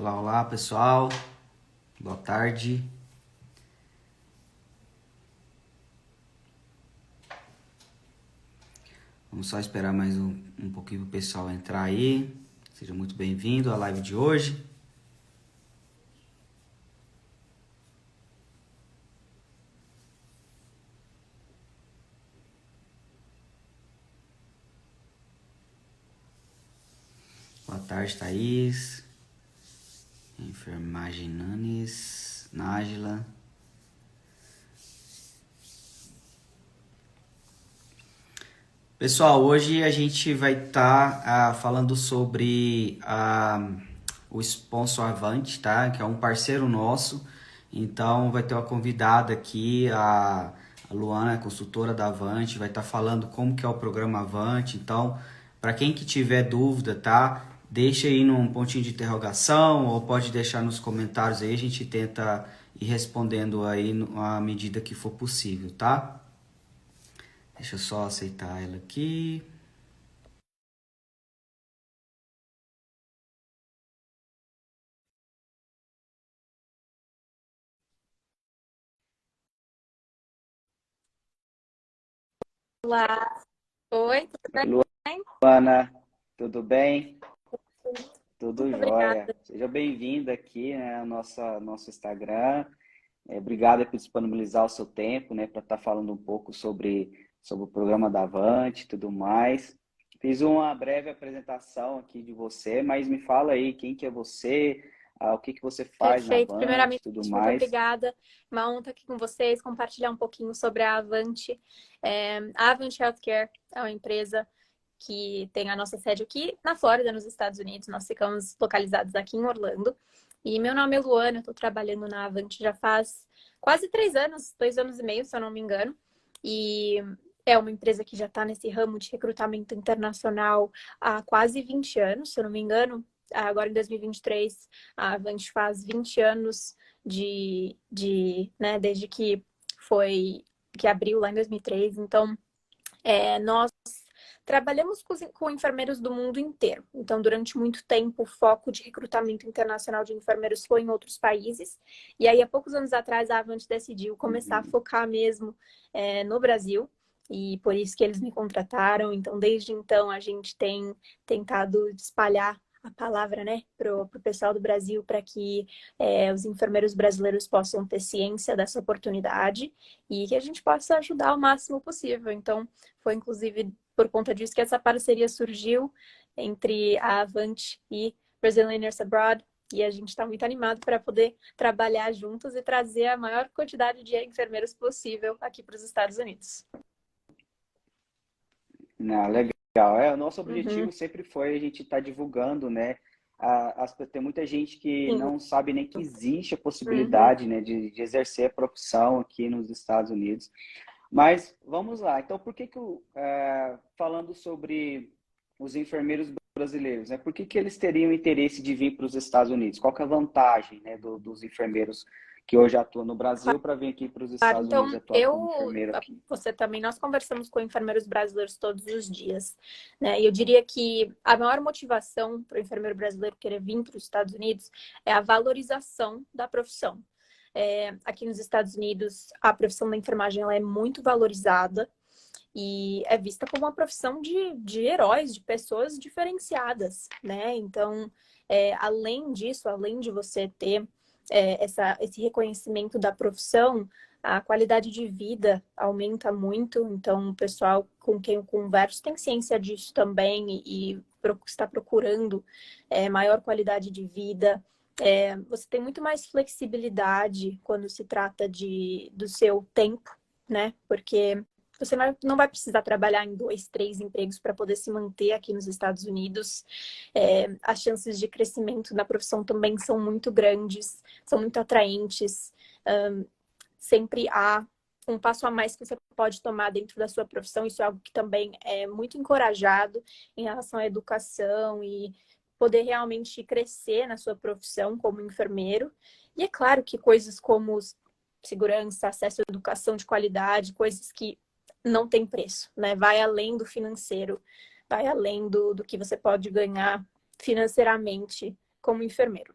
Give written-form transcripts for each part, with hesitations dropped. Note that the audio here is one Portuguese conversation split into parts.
Olá, olá, pessoal. Boa tarde. Vamos só esperar mais um pouquinho para o pessoal entrar aí. Seja muito bem-vindo à live de hoje. Boa tarde, Thaís. Enfermagem Nanes, Nájila. Pessoal, hoje a gente vai estar falando sobre o Sponsor Avante, tá? Que é um parceiro nosso. Então vai ter uma convidada aqui, a Luana, consultora da Avante, vai estar falando como que é o programa Avante. Então, para quem que tiver dúvida, tá? Deixa aí num pontinho de interrogação ou pode deixar nos comentários aí, a gente tenta ir respondendo aí à medida que for possível, tá? Deixa eu só aceitar ela aqui. Olá, oi, tudo bem? Luana, tudo bem? Tudo Muito jóia. obrigada. Seja bem-vinda aqui, né, ao nosso Instagram. Obrigado por disponibilizar o seu tempo, né, para estar falando um pouco sobre o programa da Avante e tudo mais. Fiz uma breve apresentação aqui de você, mas me fala aí quem que é você, o que que você faz na Perfeito. Avante Primeiramente, e tudo muito mais. obrigada. Uma honra estar aqui com vocês, compartilhar um pouquinho sobre a Avante. A Avante Healthcare é uma empresa que tem a nossa sede aqui na Flórida, nos Estados Unidos. Nós ficamos localizados aqui em Orlando. E meu nome é Luana, eu estou trabalhando na Avante já faz quase 3 anos, 2 anos e meio, se eu não me engano. E é uma empresa que já está nesse ramo de recrutamento internacional há quase 20 anos, se eu não me engano. Agora, em 2023, a Avante faz 20 anos né, desde que abriu lá em 2003. Então, nós trabalhamos com enfermeiros do mundo inteiro. Então, durante muito tempo, o foco de recrutamento internacional de enfermeiros foi em outros países. E aí, há poucos anos atrás, a Avante decidiu começar a focar mesmo no Brasil. E por isso que eles me contrataram. Então, desde então, a gente tem tentado espalhar a palavra, né, pro pessoal do Brasil, para que os enfermeiros brasileiros possam ter ciência dessa oportunidade e que a gente possa ajudar o máximo possível. Então, foi inclusive por conta disso que essa parceria surgiu entre a Avante e Brazilian Nurse Abroad. E a gente está muito animado para poder trabalhar juntos e trazer a maior quantidade de enfermeiros possível aqui para os Estados Unidos. Não, legal. O nosso Uhum. objetivo sempre foi a gente estar divulgando, né? Tem muita gente que Sim. não sabe nem que existe a Uhum. possibilidade, né, de exercer a profissão aqui nos Estados Unidos. Mas vamos lá. Então, por que que falando sobre os enfermeiros brasileiros, né? Por que que eles teriam interesse de vir para os Estados Unidos? Qual que é a vantagem, né, dos enfermeiros que hoje atuam no Brasil para vir aqui para os Claro, Estados Unidos então atuar como enfermeiro aqui? você também, nós conversamos com enfermeiros brasileiros todos os dias, né? E eu diria que a maior motivação para o enfermeiro brasileiro querer vir para os Estados Unidos é a valorização da profissão. Aqui nos Estados Unidos, a profissão da enfermagem ela é muito valorizada e é vista como uma profissão de heróis, de pessoas diferenciadas, né? Então, além disso, além de você ter esse reconhecimento da profissão, a qualidade de vida aumenta muito. Então, o pessoal com quem eu converso tem ciência disso também e está procurando maior qualidade de vida. Você tem muito mais flexibilidade quando se trata do seu tempo, né? Porque você não vai precisar trabalhar em 2, 3 empregos para poder se manter aqui nos Estados Unidos. As chances de crescimento na profissão também são muito grandes, são muito atraentes. Sempre há um passo a mais que você pode tomar dentro da sua profissão. Isso é algo que também é muito encorajado em relação à educação e poder realmente crescer na sua profissão como enfermeiro. E é claro que coisas como segurança, acesso à educação de qualidade, coisas que não tem preço, né? Vai além do financeiro, vai além do que você pode ganhar financeiramente como enfermeiro.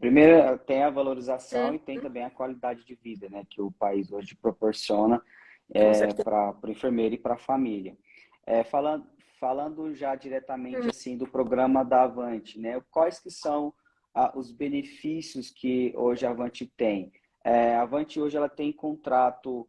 Primeiro tem a valorização Hum, e tem também a qualidade de vida, né, que o país hoje proporciona com certeza. para o enfermeiro e para a família. Falando, falando já diretamente Hum. assim do programa da Avante, né, quais que são os benefícios que hoje a Avante tem? A Avante hoje ela tem contrato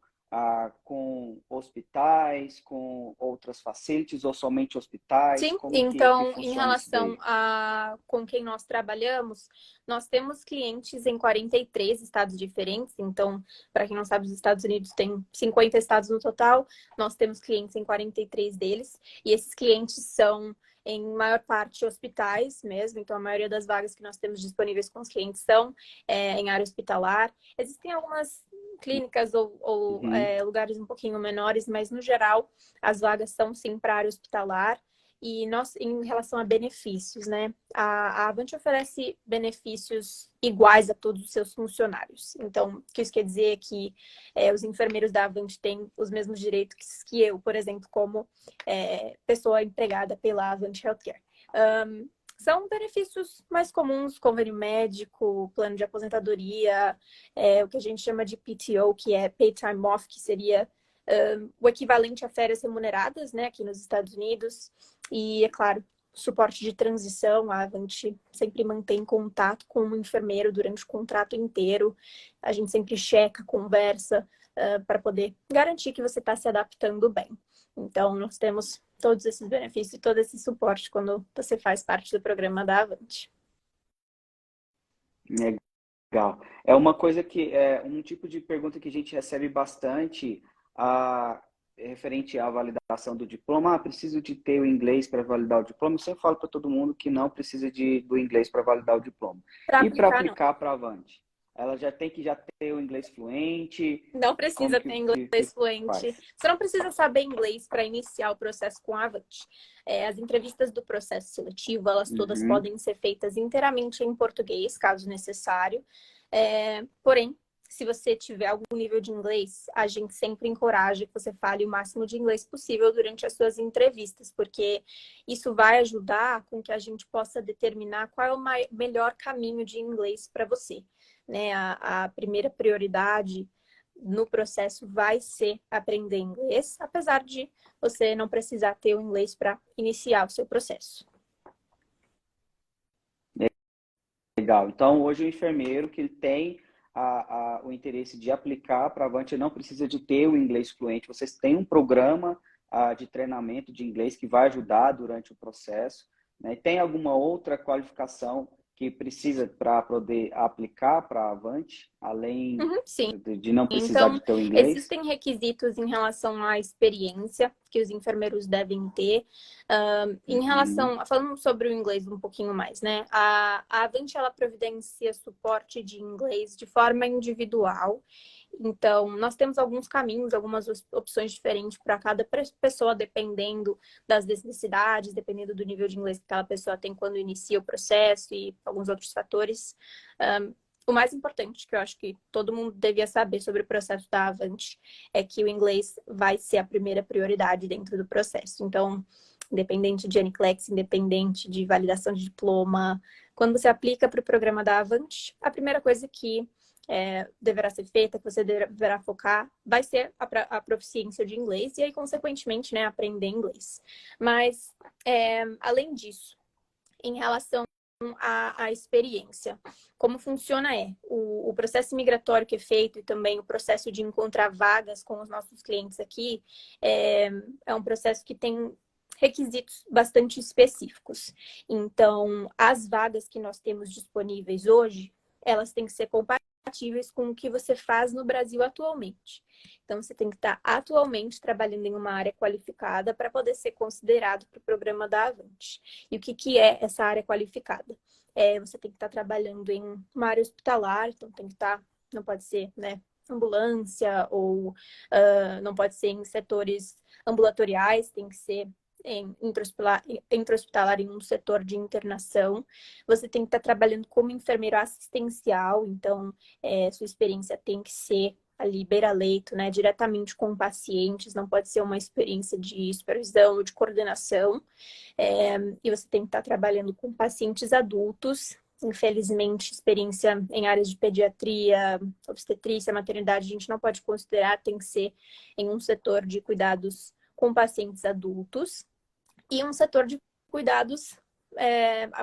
com hospitais, com outras facilities ou somente hospitais? Sim, Como que então, em funciona isso relação daí? a com quem nós trabalhamos, nós temos clientes em 43 estados diferentes. Então, para quem não sabe, os Estados Unidos tem 50 estados no total, nós temos clientes em 43 deles, e esses clientes são, em maior parte, hospitais mesmo. Então, a maioria das vagas que nós temos disponíveis com os clientes são em área hospitalar. Existem algumas clínicas Uhum. lugares um pouquinho menores, mas no geral, as vagas são sim para área hospitalar. E nós, em relação a benefícios, né? A Avante oferece benefícios iguais a todos os seus funcionários. Então, o que isso quer dizer é que os enfermeiros da Avante têm os mesmos direitos que eu, por exemplo, como pessoa empregada pela Avante Healthcare. São benefícios mais comuns, convênio médico, plano de aposentadoria, o que a gente chama de PTO, que é Paid Time Off, que seria o equivalente a férias remuneradas, né, aqui nos Estados Unidos. E, é claro, suporte de transição. A Avante sempre mantém contato com o enfermeiro durante o contrato inteiro. A gente sempre checa, conversa, para poder garantir que você está se adaptando bem. Então, nós temos todos esses benefícios e todo esse suporte quando você faz parte do programa da Avante. Legal. É uma coisa que é um tipo de pergunta que a gente recebe bastante a, referente à validação do diploma. Preciso de ter o inglês para validar o diploma. Eu sempre falo para todo mundo que não precisa do inglês para validar o diploma. Para E para aplicar, não. aplicar para a Avante? Ela já tem que já ter o inglês fluente? Não Como precisa ter que inglês fluente. faz? Você não precisa saber inglês para iniciar o processo com a Avante. As entrevistas do processo seletivo, elas todas Uhum. podem ser feitas inteiramente em português, caso necessário. Porém, se você tiver algum nível de inglês, a gente sempre encoraja que você fale o máximo de inglês possível durante as suas entrevistas, porque isso vai ajudar com que a gente possa determinar qual é o melhor caminho de inglês para você. Né? A primeira prioridade no processo vai ser aprender inglês, apesar de você não precisar ter o inglês para iniciar o seu processo. Legal. Então, hoje o enfermeiro que ele tem o interesse de aplicar para a Avante não precisa de ter o inglês fluente. Vocês têm um programa de treinamento de inglês que vai ajudar durante o processo, né? Tem alguma outra qualificação que precisa para poder aplicar para a Avante, além Uhum, sim. de não precisar de Então, ter o inglês? existem requisitos em relação à experiência que os enfermeiros devem ter. Em Uhum, relação, falando sobre o inglês um pouquinho mais, né? A Avante, ela providencia suporte de inglês de forma individual. Então, nós temos alguns caminhos, algumas opções diferentes para cada pessoa, dependendo das necessidades, dependendo do nível de inglês que aquela pessoa tem quando inicia o processo e alguns outros fatores. O mais importante que eu acho que todo mundo devia saber sobre o processo da Avante é que o inglês vai ser a primeira prioridade dentro do processo. Então, independente de NCLEX, independente de validação de diploma, quando você aplica para o programa da Avante, a primeira coisa que deverá ser feita, que você deverá focar, vai ser a proficiência de inglês e aí, consequentemente, né, aprender inglês. Mas, além disso, em relação à experiência. Como funciona o processo migratório que é feito e também o processo de encontrar vagas com os nossos clientes aqui é um processo que tem requisitos bastante específicos. Então, as vagas que nós temos disponíveis hoje, elas têm que ser compatíveis com o que você faz no Brasil atualmente. Então, você tem que estar atualmente trabalhando em uma área qualificada para poder ser considerado para o programa da Avante. E o que é essa área qualificada? Você tem que estar trabalhando em uma área hospitalar, então tem que estar, não pode ser, né, ambulância ou não pode ser em setores ambulatoriais, tem que ser intra-hospitalar em um setor de internação. Você tem que estar trabalhando como enfermeiro assistencial, então sua experiência tem que ser ali beira-leito, né, diretamente com pacientes, não pode ser uma experiência de supervisão ou de coordenação. E você tem que estar trabalhando com pacientes adultos infelizmente, experiência em áreas de pediatria, obstetrícia, maternidade, a gente não pode considerar, tem que ser em um setor de cuidados com pacientes adultos e um setor de cuidados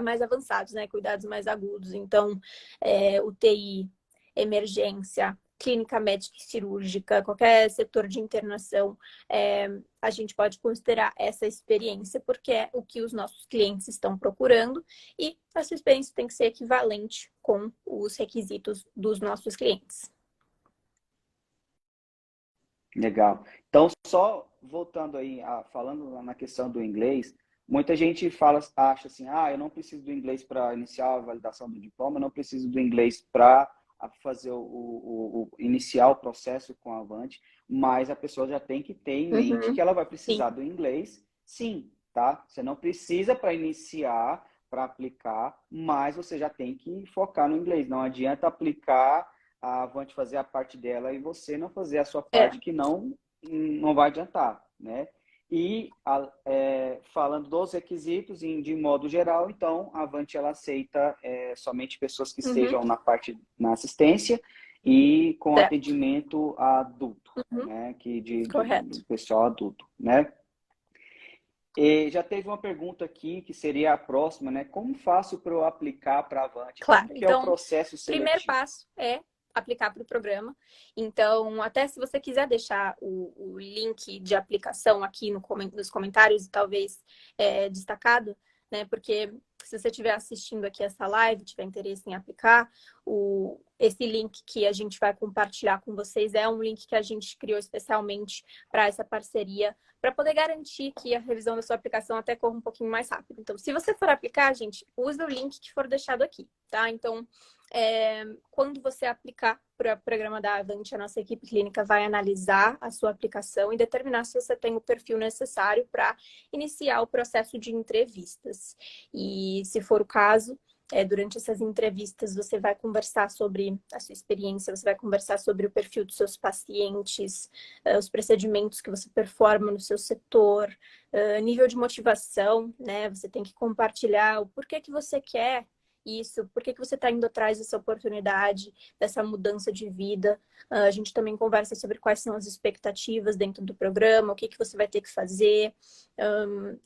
mais avançados, né? Cuidados mais agudos. Então, UTI, emergência, clínica médica e cirúrgica, qualquer setor de internação, a gente pode considerar essa experiência, porque é o que os nossos clientes estão procurando e essa experiência tem que ser equivalente com os requisitos dos nossos clientes. Legal. Então, só voltando aí, falando na questão do inglês, muita gente acha assim, eu não preciso do inglês para iniciar a validação do diploma, eu não preciso do inglês para fazer iniciar o processo com a Avante, mas a pessoa já tem que ter em mente que ela vai precisar do inglês, sim, tá? Você não precisa para iniciar, para aplicar, mas você já tem que focar no inglês. Não adianta aplicar a Avante fazer a parte dela e você não fazer a sua parte, que não vai adiantar, né? E falando dos requisitos de modo geral, então a Avante ela aceita somente pessoas que estejam na assistência e com atendimento adulto, né? De pessoal adulto, né? E já teve uma pergunta aqui, que seria a próxima, né? Como faço para eu aplicar para a Avante? Claro, Como que é o processo seletivo? Primeiro passo é aplicar para o programa. Então, até se você quiser deixar o link de aplicação aqui nos comentários, talvez destacado, né? Porque se você estiver assistindo aqui essa live, tiver interesse em aplicar, esse link que a gente vai compartilhar com vocês é um link que a gente criou especialmente para essa parceria, para poder garantir que a revisão da sua aplicação até corra um pouquinho mais rápido. Então, se você for aplicar, gente, use o link que for deixado aqui, tá? Então, quando você aplicar para o programa da Avante, a nossa equipe clínica vai analisar a sua aplicação e determinar se você tem o perfil necessário para iniciar o processo de entrevistas. E, se for o caso, durante essas entrevistas, você vai conversar sobre a sua experiência, você vai conversar sobre o perfil dos seus pacientes, os procedimentos que você performa no seu setor, nível de motivação, né? Você tem que compartilhar o porquê que você quer isso, por que você está indo atrás dessa oportunidade, dessa mudança de vida. A gente também conversa sobre quais são as expectativas dentro do programa, o que você vai ter que fazer,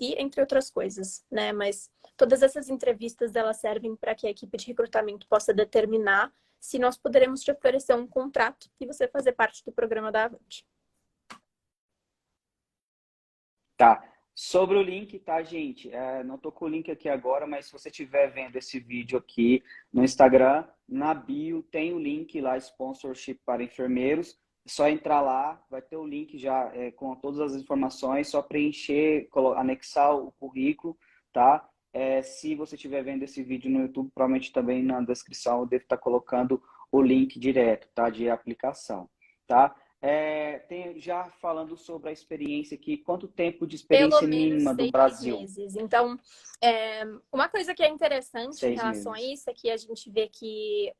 e entre outras coisas, né? Mas todas essas entrevistas, elas servem para que a equipe de recrutamento possa determinar se nós poderemos te oferecer um contrato e você fazer parte do programa da Avante. Tá. Sobre o link, tá, gente? Não tô com o link aqui agora, mas se você estiver vendo esse vídeo aqui no Instagram, na bio tem o link lá, Sponsorship para Enfermeiros. É só entrar lá, vai ter o link já com todas as informações, só preencher, anexar o currículo, tá? Se você estiver vendo esse vídeo no YouTube, provavelmente também na descrição eu devo estar colocando o link direto, tá? De aplicação, tá? Já falando sobre a experiência aqui, quanto tempo de experiência mínima do Brasil? 6 meses. Então, uma coisa que é interessante 6 em relação meses. a isso é que a gente vê que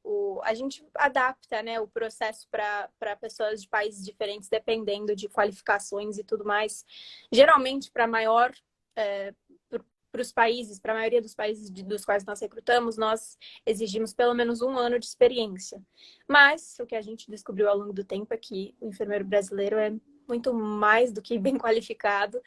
a gente adapta, né, o processo para pessoas de países diferentes, dependendo de qualificações e tudo mais. Geralmente, para maior... para os países, para a maioria dos países dos quais nós recrutamos, nós exigimos pelo menos 1 ano de experiência. Mas o que a gente descobriu ao longo do tempo é que o enfermeiro brasileiro é muito mais do que bem qualificado,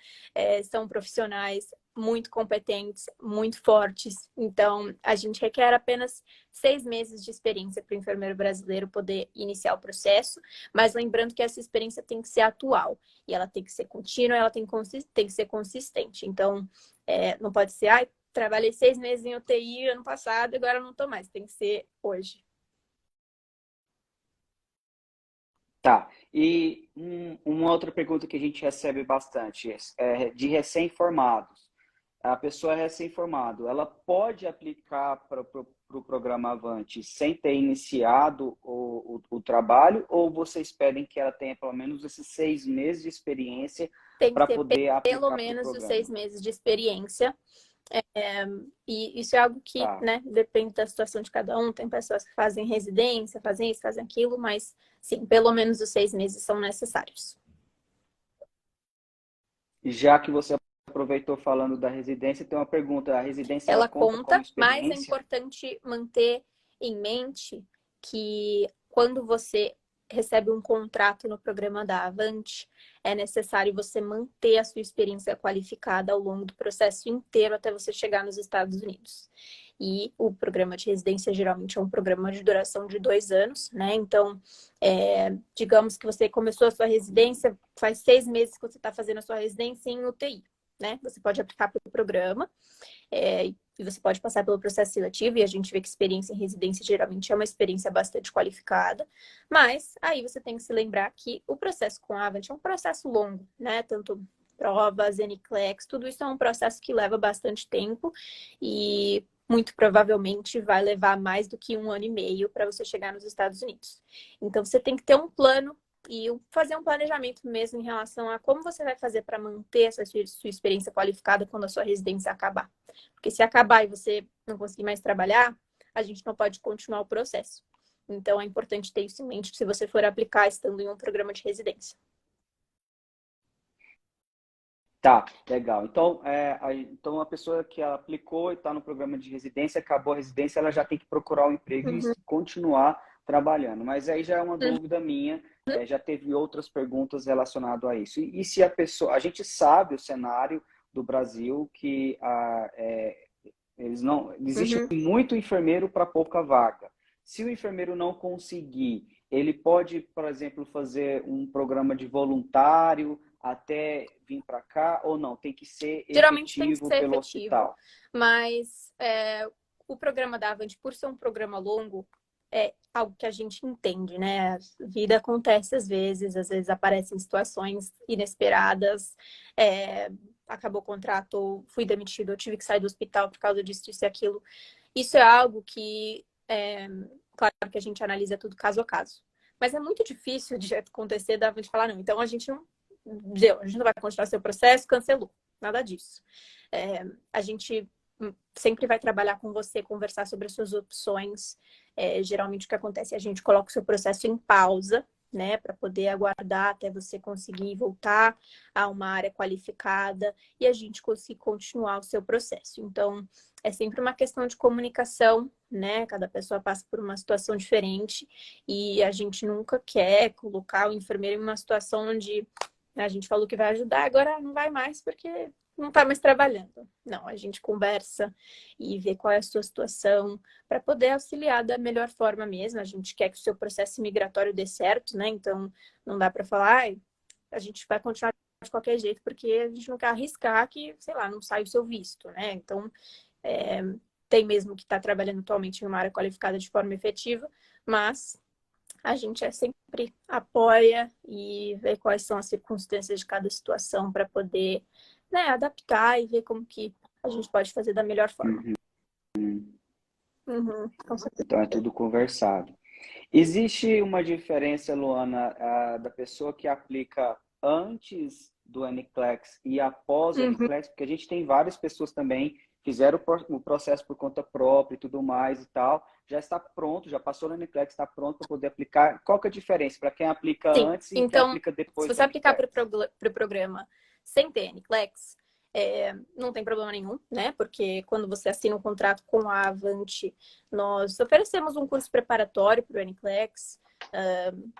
são profissionais muito competentes, muito fortes. Então, a gente requer apenas 6 meses de experiência para o enfermeiro brasileiro poder iniciar o processo, mas lembrando que essa experiência tem que ser atual, e ela tem que ser contínua, ela tem que ser consistente. Então, não pode ser, trabalhei 6 meses em UTI ano passado, agora não estou mais. Tem que ser hoje. Tá. E uma outra pergunta que a gente recebe bastante é de recém-formados. A pessoa é recém-formado, ela pode aplicar para o programa Avante sem ter iniciado o trabalho, ou vocês pedem que ela tenha pelo menos esses 6 meses de experiência para poder aplicar pelo menos os 6 meses de experiência. E isso é algo que, né, depende da situação de cada um. Tem pessoas que fazem residência, fazem isso, fazem aquilo, mas sim, pelo menos os 6 meses são necessários. Já que você aproveitou falando da residência, tem uma pergunta. A residência, ela Ela conta como conta, mas é experiência? importante manter em mente que quando você recebe um contrato no programa da Avante, é necessário você manter a sua experiência qualificada ao longo do processo inteiro até você chegar nos Estados Unidos. E o programa de residência geralmente é um programa de duração de 2 anos, né? Então, digamos que você começou a sua residência, faz 6 meses que você está fazendo a sua residência em UTI, né? Você pode aplicar para o programa. E você pode passar pelo processo seletivo, e a gente vê que experiência em residência geralmente é uma experiência bastante qualificada, mas aí você tem que se lembrar que o processo com a Avante é um processo longo, né? Tanto provas, NCLEX, tudo isso é um processo que leva bastante tempo e muito provavelmente vai levar mais do que 1 ano e meio para você chegar nos Estados Unidos. Então você tem que ter um plano e fazer um planejamento mesmo em relação a como você vai fazer para manter essa sua experiência qualificada quando a sua residência acabar. Porque se acabar e você não conseguir mais trabalhar, a gente não pode continuar o processo. Então, é importante ter isso em mente se você for aplicar estando em um programa de residência. Tá, legal. Então, então a pessoa que aplicou e está no programa de residência, acabou a residência, ela já tem que procurar um emprego e Uhum. continuar trabalhando. Mas aí já é uma Uhum. dúvida minha, já teve outras perguntas relacionadas a isso. E se a pessoa, a gente sabe o cenário do Brasil que eles não, existe Uhum. muito enfermeiro para pouca vaga. Se o enfermeiro não conseguir, ele pode, por exemplo, fazer um programa de voluntário até vir para cá ou não? Tem que ser Geralmente tem que efetivo ser pelo efetivo, hospital. mas o programa da Avante, por ser um programa longo, é algo que a gente entende, né? A vida acontece às vezes aparecem situações inesperadas, acabou o contrato, fui demitido, eu tive que sair do hospital por causa disso, isso e aquilo. Isso é algo que, claro que a gente analisa tudo caso a caso. Mas é muito difícil de acontecer da gente falar, não, então a gente não deu, a gente não vai continuar seu processo, cancelou. Nada disso. A gente sempre vai trabalhar com você, conversar sobre as suas opções. Geralmente o que acontece é a gente coloca o seu processo em pausa, né, para poder aguardar até você conseguir voltar a uma área qualificada e a gente conseguir continuar o seu processo. Então, é sempre uma questão de comunicação, né? Cada pessoa passa por uma situação diferente e a gente nunca quer colocar o enfermeiro em uma situação onde a gente falou que vai ajudar, agora não vai mais porque não está mais trabalhando. Não, a gente conversa e vê qual é a sua situação para poder auxiliar da melhor forma mesmo. A gente quer que o seu processo migratório dê certo, né? Então, não dá para falar, a gente vai continuar de qualquer jeito, porque a gente não quer arriscar que, sei lá, não sai o seu visto, né? Então, tem mesmo que estar trabalhando atualmente em uma área qualificada de forma efetiva, mas a gente sempre apoia e vê quais são as circunstâncias de cada situação para poder, né, adaptar e ver como que a gente pode fazer da melhor forma. Uhum. Uhum, com certeza. Então é tudo conversado. Existe uma diferença, Luana, da pessoa que aplica antes do NCLEX e após o Uhum. NCLEX? Porque a gente tem várias pessoas também que fizeram o processo por conta própria e tudo mais e tal. Já está pronto, já passou no NCLEX, está pronto para poder aplicar. Qual que é a diferença para quem aplica Sim, antes e quem então, aplica se depois do você aplicar NCLEX? para o programa sem ter NCLEX, não tem problema nenhum, né? Porque quando você assina um contrato com a Avante, nós oferecemos um curso preparatório para o NCLEX,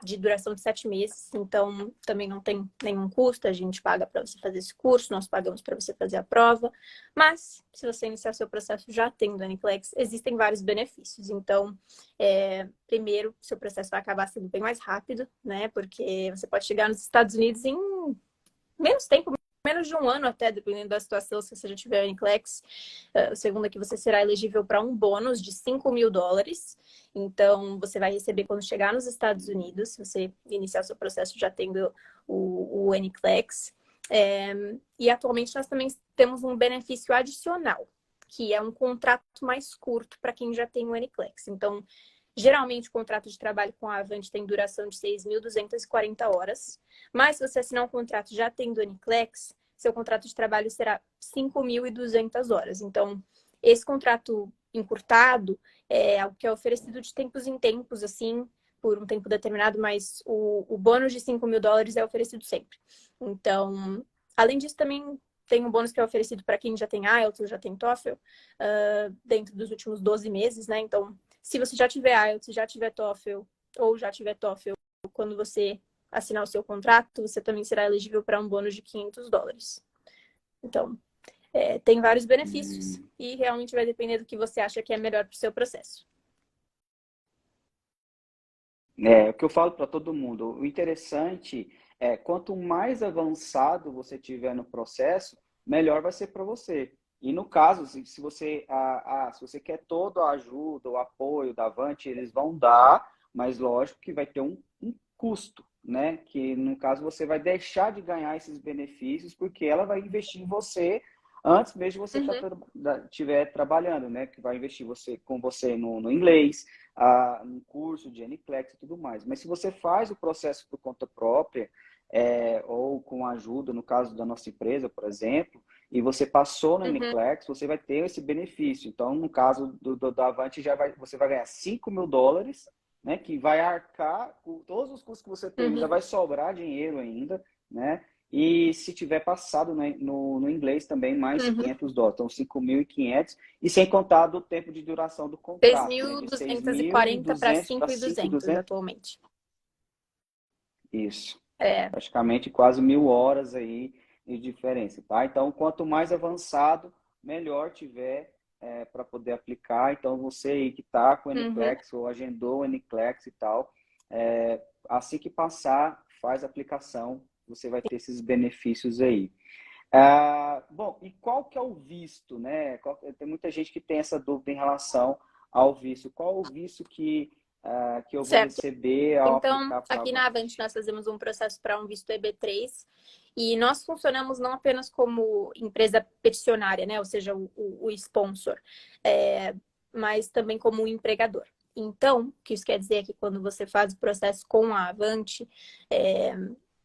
de duração de 7 meses, então também não tem nenhum custo, a gente paga para você fazer esse curso, nós pagamos para você fazer a prova, mas se você iniciar seu processo já tendo NCLEX, existem vários benefícios. Então, primeiro, seu processo vai acabar sendo bem mais rápido, né? Porque você pode chegar nos Estados Unidos em menos tempo, menos de 1 ano até, dependendo da situação, se você já tiver NCLEX. O segundo é que você será elegível para um bônus de $5.000. Então, você vai receber quando chegar nos Estados Unidos, se você iniciar seu processo já tendo o NCLEX. E atualmente nós também temos um benefício adicional, que é um contrato mais curto para quem já tem o NCLEX. Então, geralmente, o contrato de trabalho com a Avante tem duração de 6.240 horas, mas se você assinar um contrato já tendo NCLEX, seu contrato de trabalho será 5.200 horas. Então, esse contrato encurtado é algo que é oferecido de tempos em tempos, assim, por um tempo determinado, mas o bônus de $5.000 é oferecido sempre. Então, além disso, também tem um bônus que é oferecido para quem já tem IELTS ou já tem TOEFL, dentro dos últimos 12 meses, né? Então, se você já tiver IELTS, já tiver TOEFL ou já tiver TOEFL, quando você assinar o seu contrato, você também será elegível para um bônus de $500. Então, tem vários benefícios e realmente vai depender do que você acha que é melhor para o seu processo. É o que eu falo para todo mundo. O interessante é quanto mais avançado você tiver no processo, melhor vai ser para você. E no caso, se você se você quer toda a ajuda, o apoio da Avante, eles vão dar, mas lógico que vai ter um custo, né? Que no caso você vai deixar de ganhar esses benefícios porque ela vai investir em você antes mesmo de você estiver trabalhando, né? Que vai investir com você no inglês, um curso de NCLEX e tudo mais. Mas se você faz o processo por conta própria, ou com ajuda, no caso da nossa empresa, por exemplo, e você passou no NCLEX, você vai ter esse benefício. Então, no caso da Avante, você vai ganhar $5.000, né, que vai arcar com todos os custos que você tem, ainda vai sobrar dinheiro ainda, né? E se tiver passado no inglês também, mais $500. Então, 5.500. E sem contar do tempo de duração do contrato, né? De 6.240 para 6.200 para 5.200 5.200. atualmente. Isso. É. Praticamente quase 1.000 horas aí de diferença, tá? Então, quanto mais avançado, melhor tiver para poder aplicar. Então, você aí que está com o NCLEX ou agendou o NCLEX e tal, assim que passar, faz a aplicação, você vai ter esses benefícios aí. Bom, e qual que é o visto, né? Tem muita gente que tem essa dúvida em relação ao visto. Qual o visto que eu vou Certo. receber ao Então, aplicar para a aqui na Avante, nós fazemos um processo para um visto EB3 e nós funcionamos não apenas como empresa peticionária, né? Ou seja, o sponsor, mas também como um empregador. Então, o que isso quer dizer é que quando você faz o processo com a Avante,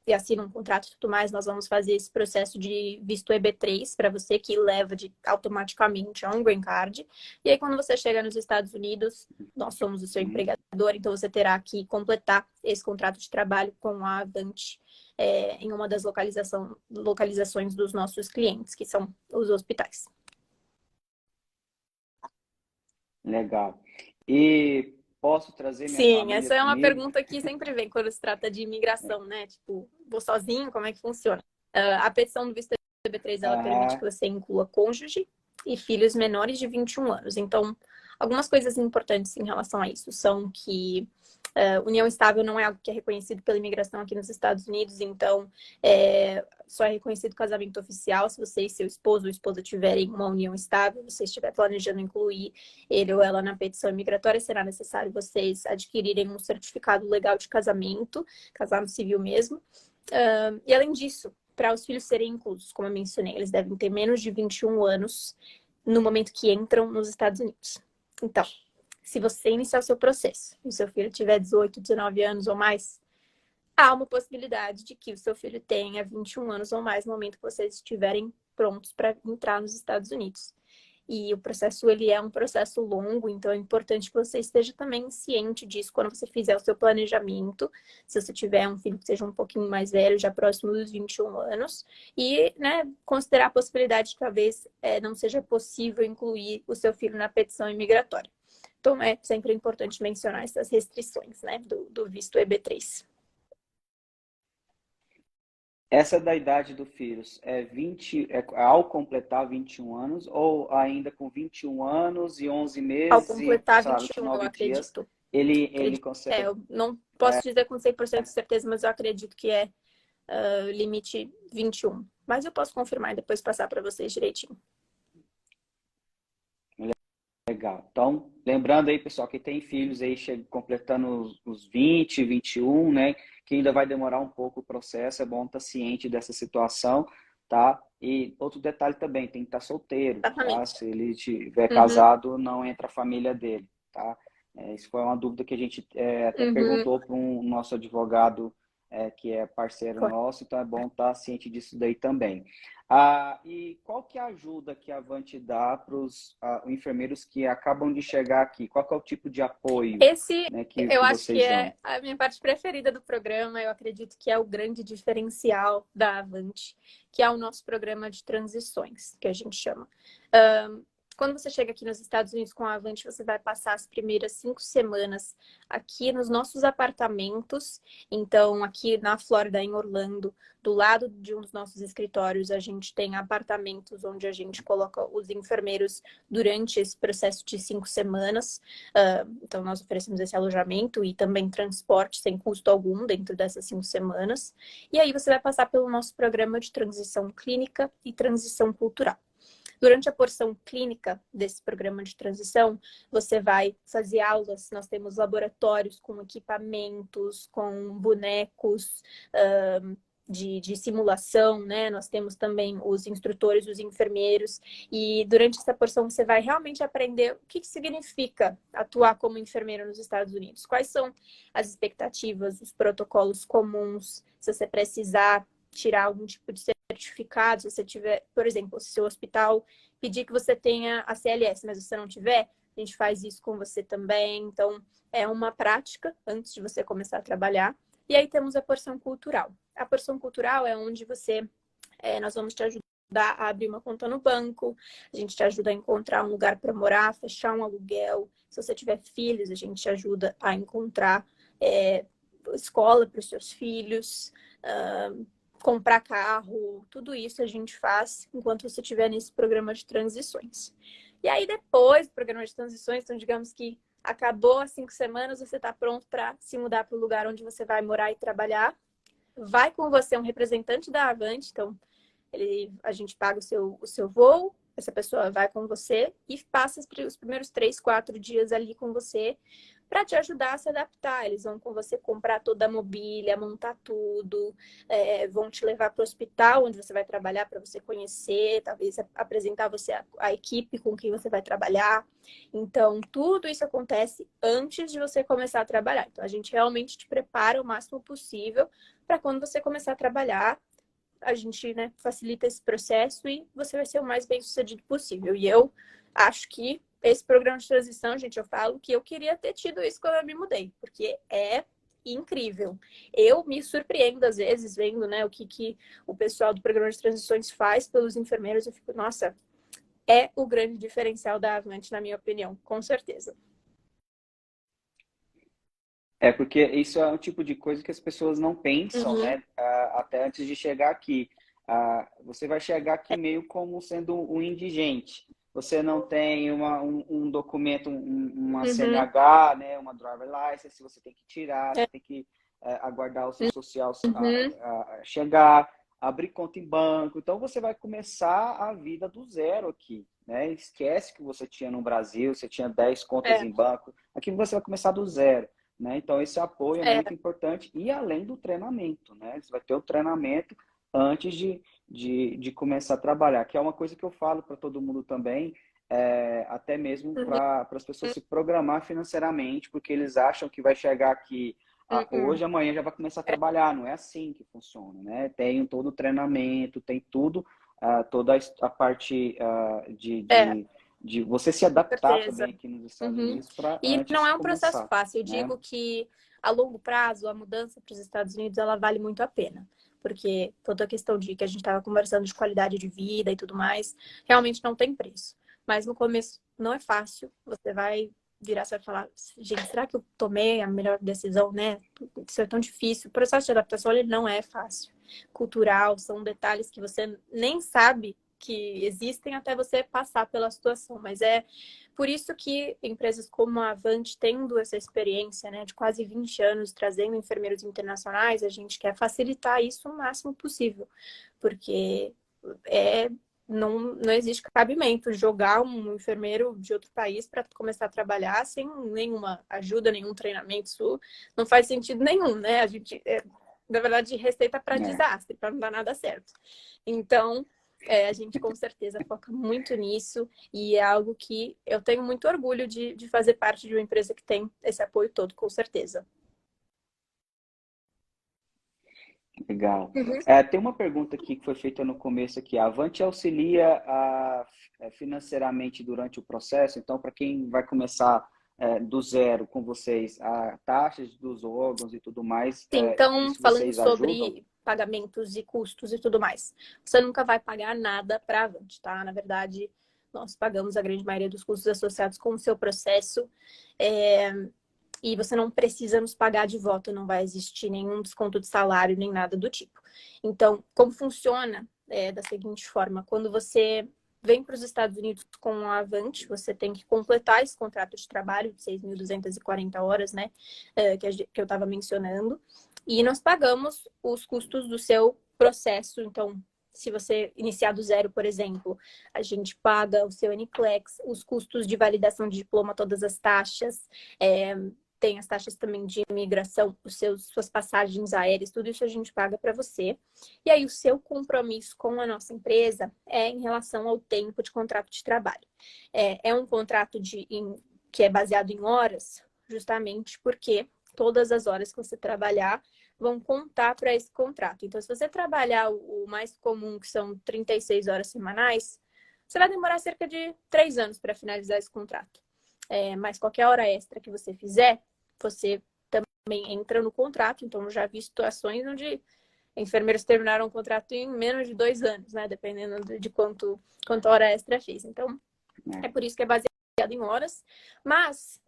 e assina um contrato e tudo mais, nós vamos fazer esse processo de visto EB3 para você, que leva automaticamente a um green card. E aí, quando você chega nos Estados Unidos, nós somos o seu empregador, então você terá que completar esse contrato de trabalho com a Avante em uma das localizações dos nossos clientes, que são os hospitais. Legal. E posso trazer minha Sim, família essa é uma comigo? pergunta que sempre vem quando se trata de imigração, né? Tipo, vou sozinho, como é que funciona? A petição do visto EB3, ela permite que você inclua cônjuge e filhos menores de 21 anos. Então, algumas coisas importantes em relação a isso são que união estável não é algo que é reconhecido pela imigração aqui nos Estados Unidos, então só é reconhecido casamento oficial se você e seu esposo ou esposa tiverem uma união estável, você estiver planejando incluir ele ou ela na petição imigratória, será necessário vocês adquirirem um certificado legal de casamento, casar no civil mesmo. E além disso, para os filhos serem inclusos, como eu mencionei, eles devem ter menos de 21 anos no momento que entram nos Estados Unidos. Então, se você iniciar o seu processo e o seu filho tiver 18, 19 anos ou mais, há uma possibilidade de que o seu filho tenha 21 anos ou mais no momento que vocês estiverem prontos para entrar nos Estados Unidos. E o processo, ele é um processo longo, então é importante que você esteja também ciente disso quando você fizer o seu planejamento. Se você tiver um filho que seja um pouquinho mais velho, já próximo dos 21 anos. E, né, considerar a possibilidade de que talvez não seja possível incluir o seu filho na petição imigratória. Então, é sempre importante mencionar essas restrições, né, do visto EB3. Essa da idade do filho ao completar 21 anos ou ainda com 21 anos e 11 Ao meses e, completar sei lá, 21, eu 29 dias, acredito. ele consegue... Eu não posso dizer com 100% de certeza, mas eu acredito que é limite 21. Mas eu posso confirmar e depois passar para vocês direitinho. Legal. Então, lembrando aí, pessoal, que tem filhos aí completando os 20, 21, né? Que ainda vai demorar um pouco o processo, é bom estar ciente dessa situação, tá? E outro detalhe também, tem que estar solteiro, tá? Se ele estiver casado, não entra a família dele, tá? Isso foi uma dúvida que a gente até perguntou para um nosso advogado que é parceiro Claro. nosso, então é bom estar ciente disso daí também. E qual que é a ajuda que a Avante dá para os enfermeiros que acabam de chegar aqui? Qual que é o tipo de apoio, Esse, né, eu que acho que vocês dão? é a minha parte preferida do programa. Eu acredito que é o grande diferencial da Avante, que é o nosso programa de transições, que a gente chama. Quando você chega aqui nos Estados Unidos com a Avante, você vai passar as primeiras 5 semanas aqui nos nossos apartamentos. Então, aqui na Flórida, em Orlando, do lado de um dos nossos escritórios, a gente tem apartamentos onde a gente coloca os enfermeiros durante esse processo de 5 semanas. Então, nós oferecemos esse alojamento e também transporte sem custo algum dentro dessas 5 semanas. E aí você vai passar pelo nosso programa de transição clínica e transição cultural. Durante a porção clínica desse programa de transição, você vai fazer aulas. Nós temos laboratórios com equipamentos, com bonecos, de simulação, né? Nós temos também os instrutores, os enfermeiros, e durante essa porção você vai realmente aprender o que significa atuar como enfermeiro nos Estados Unidos, quais são as expectativas, os protocolos comuns, se você precisar tirar algum tipo de certificado, se você tiver, por exemplo, se seu hospital pedir que você tenha a CLS, mas você não tiver, a gente faz isso com você também. Então, é uma prática antes de você começar a trabalhar. E aí temos a porção cultural. A porção cultural é onde nós vamos te ajudar a abrir uma conta no banco, a gente te ajuda a encontrar um lugar para morar, fechar um aluguel. Se você tiver filhos, a gente te ajuda a encontrar escola para os seus filhos, comprar carro, tudo isso a gente faz enquanto você estiver nesse programa de transições. E aí depois do programa de transições, então digamos que acabou as 5 semanas, você está pronto para se mudar para o lugar onde você vai morar e trabalhar. Vai com você um representante da Avante, então a gente paga o seu voo, essa pessoa vai com você e passa os primeiros 3, 4 dias ali com você para te ajudar a se adaptar. Eles vão com você comprar toda a mobília, montar tudo, vão te levar para o hospital onde você vai trabalhar para você conhecer, talvez apresentar você a equipe com quem você vai trabalhar. Então, tudo isso acontece antes de você começar a trabalhar. Então, a gente realmente te prepara o máximo possível para quando você começar a trabalhar, a gente, né, facilita esse processo e você vai ser o mais bem-sucedido possível. E eu acho que esse programa de transição, gente, eu falo que eu queria ter tido isso quando eu me mudei, porque é incrível. Eu me surpreendo às vezes vendo, né, o que o pessoal do programa de transições faz pelos enfermeiros. Eu fico, nossa, é o grande diferencial da Avante, na minha opinião, com certeza. É porque isso é um tipo de coisa que as pessoas não pensam, Uhum. né? Até antes de chegar aqui. Você vai chegar aqui meio como sendo um indigente. Você não tem um documento, uma Uhum. CNH, né? Uma driver license, você tem que tirar, É. você tem que aguardar o seu social Uhum. chegar, abrir conta em banco. Então você vai começar a vida do zero aqui, né? Esquece que você tinha no Brasil, você tinha 10 contas É. em banco. Aqui você vai começar do zero. Né? Então, esse apoio é É. muito importante e além do treinamento, né? Você vai ter o treinamento antes de começar a trabalhar, que é uma coisa que eu falo para todo mundo também, até mesmo Uhum. para as pessoas se programar financeiramente, porque eles acham que vai chegar aqui Uhum. hoje, amanhã já vai começar a trabalhar. Não é assim que funciona, né? Tem todo o treinamento, tem tudo, toda a parte É. de você se Com adaptar certeza. também aqui nos Estados Uhum. Unidos para E não antes é um processo começar, fácil. Eu né? digo que a longo prazo a mudança para os Estados Unidos ela vale muito a pena, porque toda a questão de que a gente estava conversando de qualidade de vida e tudo mais, realmente não tem preço. Mas no começo não é fácil. Você vai virar, você vai falar, gente, será que eu tomei a melhor decisão, né? Isso é tão difícil. O processo de adaptação ele não é fácil. Cultural, são detalhes que você nem sabe que existem até você passar pela situação, mas é por isso que empresas como a Avante, tendo essa experiência, né, de quase 20 anos, trazendo enfermeiros internacionais, a gente quer facilitar isso o máximo possível, porque é, não existe cabimento jogar um enfermeiro de outro país para começar a trabalhar sem nenhuma ajuda, nenhum treinamento. Isso não faz sentido nenhum, né? A gente, na verdade, receita para É. desastre, para não dar nada certo. Então, a gente com certeza foca muito nisso e é algo que eu tenho muito orgulho de fazer parte de uma empresa que tem esse apoio todo, com certeza. Legal. Uhum. Tem uma pergunta aqui que foi feita no começo aqui. A Avante auxilia financeiramente durante o processo? Então, para quem vai começar do zero com vocês, a taxas dos órgãos e tudo mais, Sim, então, isso falando vocês ajudam? sobre pagamentos e custos e tudo mais, você nunca vai pagar nada para a Avante, tá? Na verdade, nós pagamos a grande maioria dos custos associados com o seu processo, é, e você não precisa nos pagar de volta, não vai existir nenhum desconto de salário, nem nada do tipo. Então, como funciona? Da seguinte forma, quando você vem para os Estados Unidos com a Avante, você tem que completar esse contrato de trabalho de 6.240 horas, né, que eu estava mencionando, e nós pagamos os custos do seu processo. Então, se você iniciar do zero, por exemplo, a gente paga o seu NCLEX, os custos de validação de diploma, todas as taxas, é, tem as taxas também de imigração, suas passagens aéreas, tudo isso a gente paga para você. E aí o seu compromisso com a nossa empresa é em relação ao tempo de contrato de trabalho. É um contrato que é baseado em horas, justamente porque todas as horas que você trabalhar vão contar para esse contrato. Então, se você trabalhar o mais comum, que são 36 horas semanais, você vai demorar cerca de 3 anos para finalizar esse contrato. Mas qualquer hora extra que você fizer, você também entra no contrato. Então, eu já vi situações onde enfermeiros terminaram o contrato em menos de 2 anos, né? Dependendo de quanto hora extra fez. Então, é É. por isso que é baseado em horas. Mas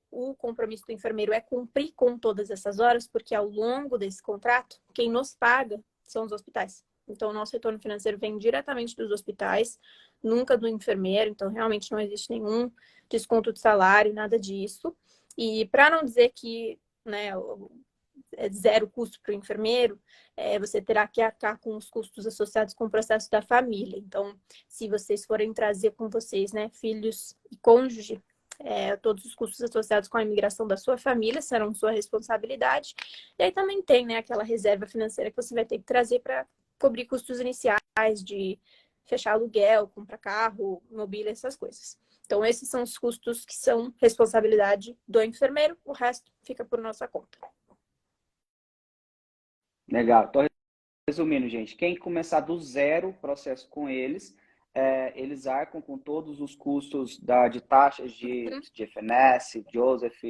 o compromisso do enfermeiro é cumprir com todas essas horas, porque ao longo desse contrato, quem nos paga são os hospitais. Então, o nosso retorno financeiro vem diretamente dos hospitais, nunca do enfermeiro. Então, realmente não existe nenhum desconto de salário, nada disso. E para não dizer que, né, é zero custo para o enfermeiro, você terá que arcar com os custos associados com o processo da família. Então, se vocês forem trazer com vocês, né, filhos e cônjuge, todos os custos associados com a imigração da sua família serão sua responsabilidade. E aí também tem, né, aquela reserva financeira que você vai ter que trazer para cobrir custos iniciais de fechar aluguel, comprar carro, mobília, essas coisas. Então, esses são os custos que são responsabilidade do enfermeiro, o resto fica por nossa conta. Legal. Tô resumindo, gente, quem começar do zero o processo com eles, eles arcam com todos os custos de taxas de FNS, Joseph,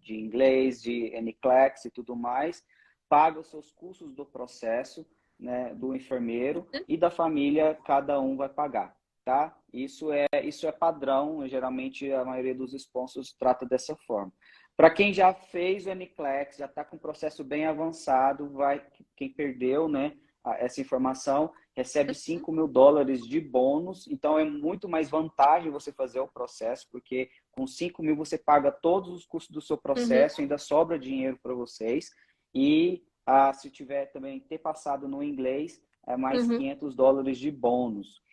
de inglês, de NCLEX e tudo mais, paga os seus custos do processo, né, do enfermeiro e da família, cada um vai pagar, tá? Isso é padrão, geralmente a maioria dos sponsors trata dessa forma. Para quem já fez o NCLEX, já está com o processo bem avançado, quem perdeu, né, essa informação, recebe $5.000 de bônus. Então, é muito mais vantagem você fazer o processo, porque com 5.000 você paga todos os custos do seu processo, ainda sobra dinheiro para vocês. E se tiver também ter passado no inglês, é mais $500 de bônus.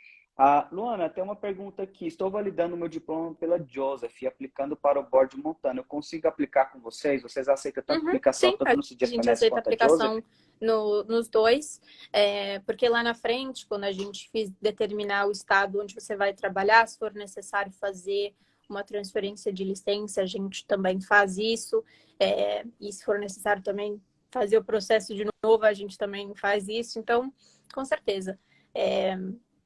Luana, tem uma pergunta aqui. Estou validando meu diploma pela Joseph e aplicando para o Board Montana. Eu consigo aplicar com vocês? Vocês aceitam tanto aplicação Sim, tanto no a gente CGFNS aceita quanto a Joseph? aplicação nos dois, porque lá na frente, quando a gente determinar o estado onde você vai trabalhar, se for necessário fazer uma transferência de licença, a gente também faz isso, e se for necessário também fazer o processo de novo, a gente também faz isso. Então, com certeza.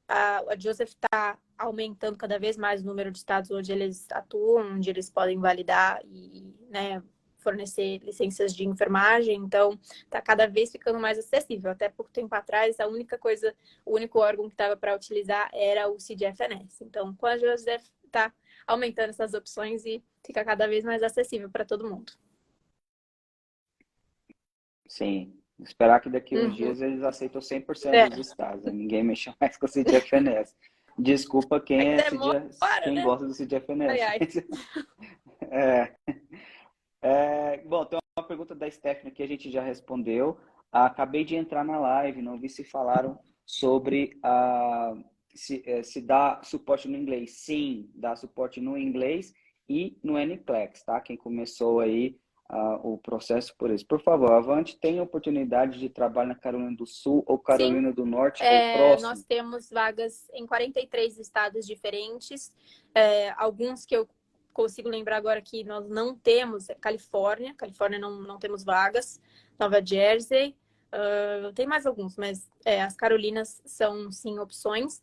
A Joseph está aumentando cada vez mais o número de estados onde eles atuam, onde eles podem validar e, né, fornecer licenças de enfermagem. Então, está cada vez ficando mais acessível. Até pouco tempo atrás, o único órgão que estava para utilizar era o CGFNS. Então, com a Joseph, está aumentando essas opções e fica cada vez mais acessível para todo mundo. Sim. Esperar que daqui uns dias eles aceitem 100% dos estados. Né? Ninguém mexa mais com o CGFNS. Desculpa É que quem, demora, quem né? gosta do Ai, CGFNS. ai. Bom, tem uma pergunta da Stephanie que a gente já respondeu. Acabei de entrar na live, não vi se falaram sobre se dá suporte no inglês. Sim, dá suporte no inglês e no NCLEX, tá? Quem começou aí o processo por isso. Por favor, Avante, tem oportunidade de trabalho na Carolina do Sul ou Sim, Carolina do Norte ou próximo? nós temos vagas em 43 estados diferentes. Alguns que eu consigo lembrar agora que nós não temos é Califórnia. Califórnia não temos vagas. Nova Jersey, Tem mais alguns, mas as Carolinas são, sim, opções.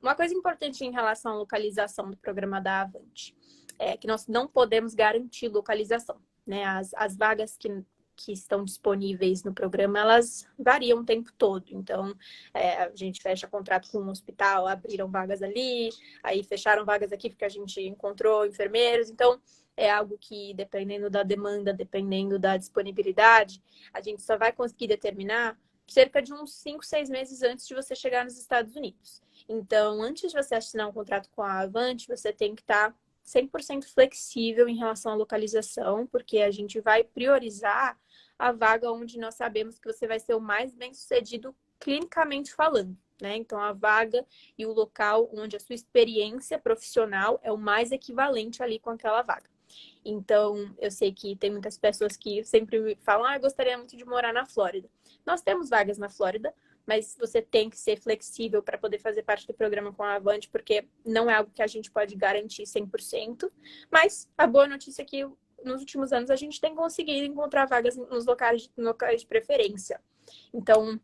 Uma coisa importante em relação à localização do programa da Avante é que nós não podemos garantir localização, né? As vagas que estão disponíveis no programa, elas variam o tempo todo. Então, a gente fecha contrato com um hospital, abriram vagas ali, aí fecharam vagas aqui porque a gente encontrou enfermeiros. Então, é algo que, dependendo da demanda, dependendo da disponibilidade, a gente só vai conseguir determinar cerca de uns 5, 6 meses antes de você chegar nos Estados Unidos. Então, antes de você assinar um contrato com a Avante, você tem que estar 100% flexível em relação à localização, porque a gente vai priorizar a vaga onde nós sabemos que você vai ser o mais bem-sucedido clinicamente falando, né? Então, a vaga e o local onde a sua experiência profissional é o mais equivalente ali com aquela vaga. Então, eu sei que tem muitas pessoas que sempre me falam, eu gostaria muito de morar na Flórida. Nós temos vagas na Flórida, mas você tem que ser flexível para poder fazer parte do programa com a Avante, porque não é algo que a gente pode garantir 100%. Mas a boa notícia é que nos últimos anos a gente tem conseguido encontrar vagas nos locais de preferência. Então,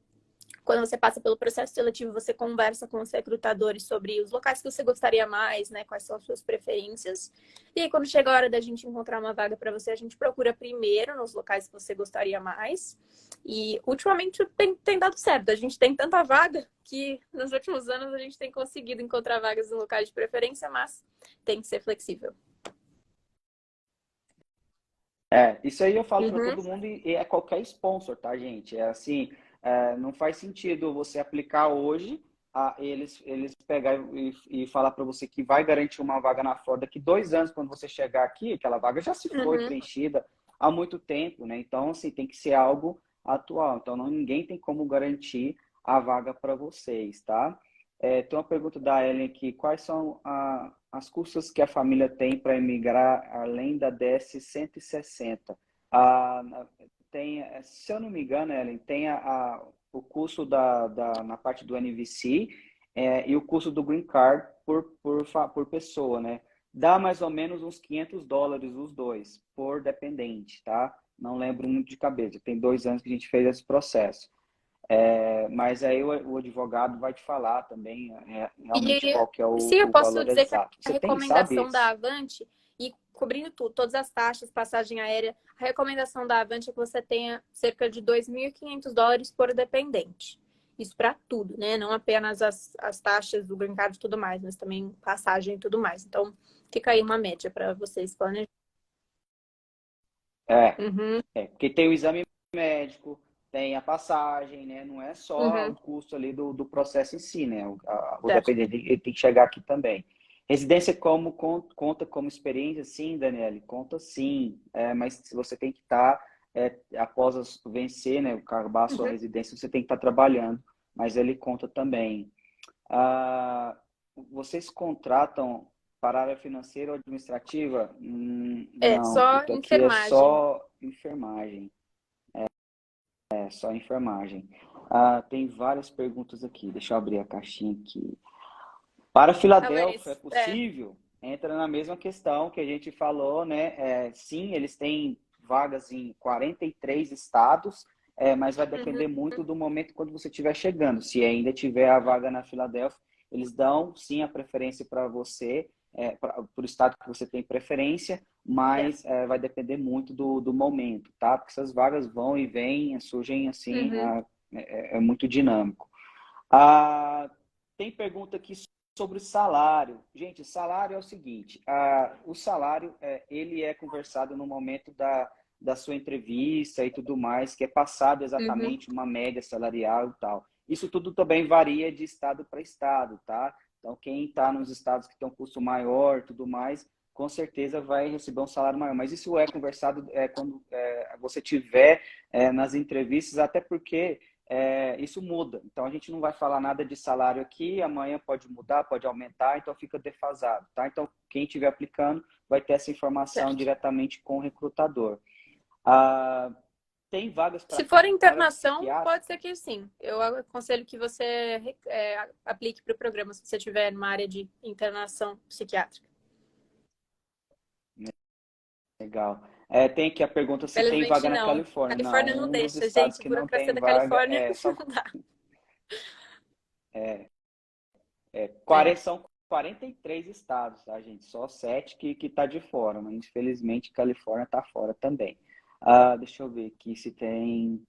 quando você passa pelo processo seletivo, você conversa com os recrutadores sobre os locais que você gostaria mais, né? Quais são as suas preferências. E aí, quando chega a hora da gente encontrar uma vaga para você, a gente procura primeiro nos locais que você gostaria mais. E ultimamente tem dado certo. A gente tem tanta vaga que nos últimos anos a gente tem conseguido encontrar vagas em locais de preferência, mas tem que ser flexível. Isso aí eu falo para Uhum, todo mundo e é qualquer sponsor, tá, gente? É assim, não faz sentido você aplicar hoje, eles pegar e falar para você que vai garantir uma vaga na Flórida, que 2 anos, quando você chegar aqui, aquela vaga já se foi uhum. preenchida há muito tempo, né? Então, assim, tem que ser algo atual. Então, ninguém tem como garantir a vaga para vocês, tá? Tem uma pergunta da Ellen aqui. Quais são as custas que a família tem para emigrar além da DS 160? Ah, se eu não me engano, Ellen, tem o custo na parte do NVC e o custo do Green Card por pessoa, né? Dá mais ou menos uns US$ 500 os dois, por dependente, tá? Não lembro muito de cabeça. Tem 2 anos que a gente fez esse processo. Mas aí o advogado vai te falar também realmente E qual que é sim, eu o posso valor dizer que exato. a Você sabe recomendação da isso? Avante, e cobrindo tudo, todas as taxas, passagem aérea, a recomendação da Avante é que você tenha cerca de US$ 2.500 por dependente. Isso para tudo, né? Não apenas as taxas do Green Card e tudo mais, mas também passagem e tudo mais. Então, fica aí uma média para vocês planejarem. É, Uhum, porque tem o exame médico, tem a passagem, né? Não é só o uhum, custo ali do processo em si, né? O certo. dependente ele tem que chegar aqui também. Residência conta como experiência? Sim, Daniele, conta sim. Mas você tem que estar, após vencer, né, acabar a sua Uhum. residência, você tem que estar trabalhando, mas ele conta também. Ah, vocês contratam para a área financeira ou administrativa? É, Não, só porque aqui é enfermagem. só enfermagem. É só enfermagem. Tem várias perguntas aqui. Deixa eu abrir a caixinha aqui. Para Ah, Filadélfia, é Larissa, possível? Entra na mesma questão que a gente falou, né? Sim, eles têm vagas em 43 estados, mas vai uhum, depender muito do momento quando você estiver chegando. Se ainda tiver a vaga na Filadélfia, eles dão sim a preferência para você, para o estado que você tem preferência, certo. mas vai depender muito do momento, tá? Porque essas vagas vão e vêm, surgem assim, Uhum. é muito dinâmico. Ah, tem pergunta aqui sobre o salário. Gente, salário é o seguinte, o salário ele é conversado no momento da sua entrevista e tudo mais, que é passado Uhum. exatamente uma média salarial e tal. Isso tudo também varia de estado para estado, tá? Então, quem está nos estados que tem um custo maior e tudo mais, com certeza vai receber um salário maior. Mas isso é conversado quando você tiver nas entrevistas, até porque isso muda. Então, a gente não vai falar nada de salário aqui, amanhã pode mudar, pode aumentar, então fica defasado, tá? Então, quem estiver aplicando vai ter essa informação Certo. diretamente com o recrutador. Ah, tem vagas Se for para internação, pode ser psiquiátrica? que sim. Eu aconselho que você aplique para o programa se você estiver numa área de internação psiquiátrica. Legal. Tem aqui a pergunta se tem Felizmente vaga na não. Califórnia. Califórnia Não, não um dos deixa, estados gente. que não Burocracia tem da vaga Califórnia é só não dá. 40, são 43 estados, tá, gente? Só 7 que tá de fora, mas infelizmente Califórnia tá fora também. Deixa eu ver aqui se tem.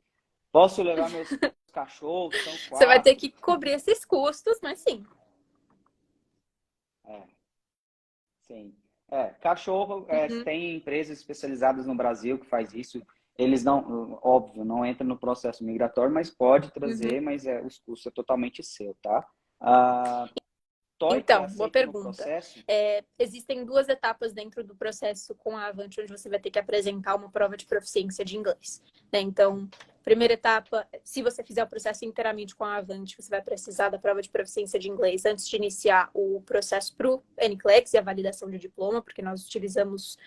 Posso levar meus cachorros? São Você vai ter 4. que cobrir esses custos, mas sim. É, sim. Cachorro, Uhum, tem empresas especializadas no Brasil que faz isso. Eles não, óbvio, não entram no processo migratório, mas pode uhum. trazer, mas os custos é totalmente seu, tá? Ah, TOEIC é Então, boa aceito no pergunta. processo? Existem duas etapas dentro do processo com a Avante, onde você vai ter que apresentar uma prova de proficiência de inglês, né? Então, primeira etapa, se você fizer o processo inteiramente com a Avante, você vai precisar da prova de proficiência de inglês antes de iniciar o processo para o NCLEX e a validação de diploma, porque nós utilizamos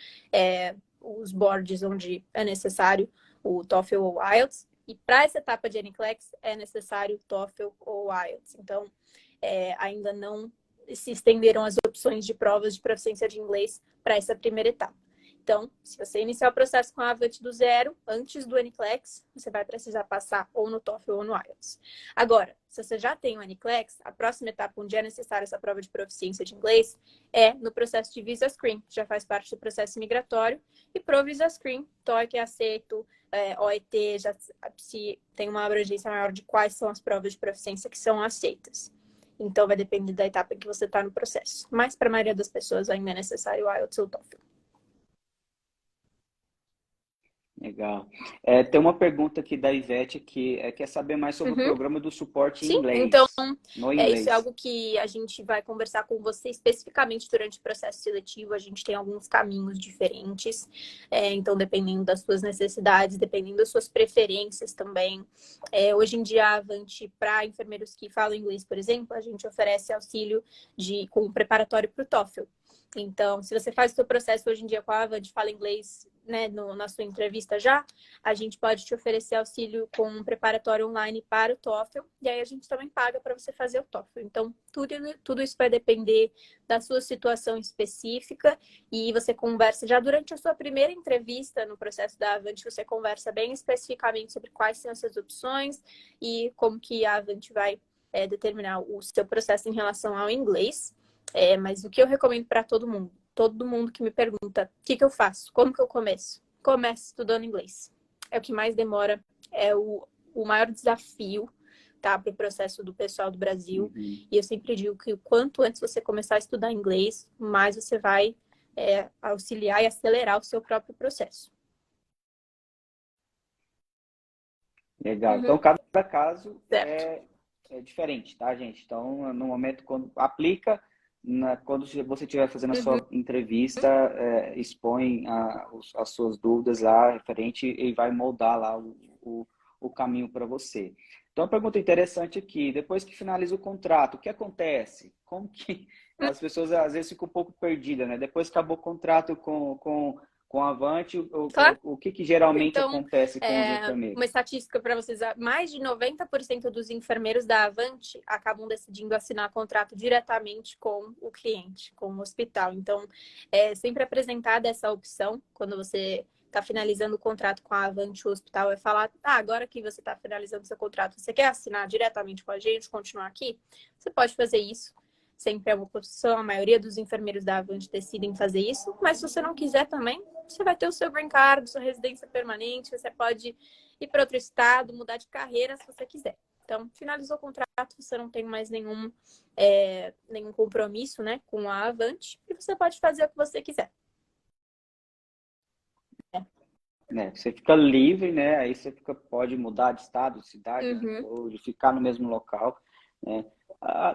os boards onde é necessário o TOEFL ou IELTS. E para essa etapa de NCLEX é necessário TOEFL ou IELTS. Então, ainda não se estenderam as opções de provas de proficiência de inglês para essa primeira etapa. Então, se você iniciar o processo com a Avante do zero, antes do NCLEX, você vai precisar passar ou no TOEFL ou no IELTS. Agora, se você já tem o NCLEX, a próxima etapa onde é necessária essa prova de proficiência de inglês é no processo de Visa Screen, que já faz parte do processo migratório, e pro Visa Screen, TOEIC é aceito, OET já se tem uma abrangência maior de quais são as provas de proficiência que são aceitas. Então, vai depender da etapa em que você está no processo. Mas, para a maioria das pessoas, ainda é necessário o IELTS ou o TOEFL. Legal. Tem uma pergunta aqui da Ivete que quer saber mais sobre o Uhum. programa do suporte em Sim, então, inglês. No isso é inglês. algo que a gente vai conversar com você especificamente durante o processo seletivo. A gente tem alguns caminhos diferentes, então, dependendo das suas necessidades, dependendo das suas preferências também. Hoje em dia, a Avante, para enfermeiros que falam inglês, por exemplo, a gente oferece auxílio com preparatório para o TOEFL. Então, se você faz o seu processo hoje em dia com a Avante, fala inglês, né, na sua entrevista já, a gente pode te oferecer auxílio com um preparatório online para o TOEFL, e aí a gente também paga para você fazer o TOEFL. Então, tudo isso vai depender da sua situação específica, e você conversa já durante a sua primeira entrevista no processo da Avante, você conversa bem especificamente sobre quais são essas opções e como que a Avante vai determinar o seu processo em relação ao inglês. Mas o que eu recomendo para todo mundo que me pergunta o que eu faço, como que eu começo? Comece estudando inglês. É o que mais demora, é o maior desafio, tá, para o processo do pessoal do Brasil. Uhum. E eu sempre digo que o quanto antes você começar a estudar inglês, mais você vai auxiliar e acelerar o seu próprio processo. Legal. Então, Uhum, cada caso certo. é diferente, tá, gente? Então, no momento, quando aplica, quando você estiver fazendo a Uhum. sua entrevista, expõe as suas dúvidas lá, referente, e vai moldar lá o caminho para você. Então, uma pergunta interessante aqui, depois que finaliza o contrato, o que acontece? Como que as pessoas, às vezes, ficam um pouco perdidas, né? Depois que acabou o contrato com a Avante, Claro. o que geralmente Então, acontece com os enfermeiros? uma estatística para vocês: mais de 90% dos enfermeiros da Avante acabam decidindo assinar contrato diretamente com o cliente, com o hospital. Então, é sempre apresentada essa opção quando você está finalizando o contrato com a Avante, o hospital vai falar: agora que você está finalizando seu contrato, você quer assinar diretamente com a gente, continuar aqui? Você pode fazer isso. Sempre é uma opção, a maioria dos enfermeiros da Avante decidem fazer isso, mas se você não quiser também, você vai ter o seu green card, sua residência permanente, você pode ir para outro estado, mudar de carreira se você quiser. Então, finalizou o contrato, você não tem mais nenhum compromisso, né, com a Avante, e você pode fazer o que você quiser. Você fica livre, né? Aí você pode mudar de estado, de cidade, onde Uhum. for, de ficar no mesmo local, né?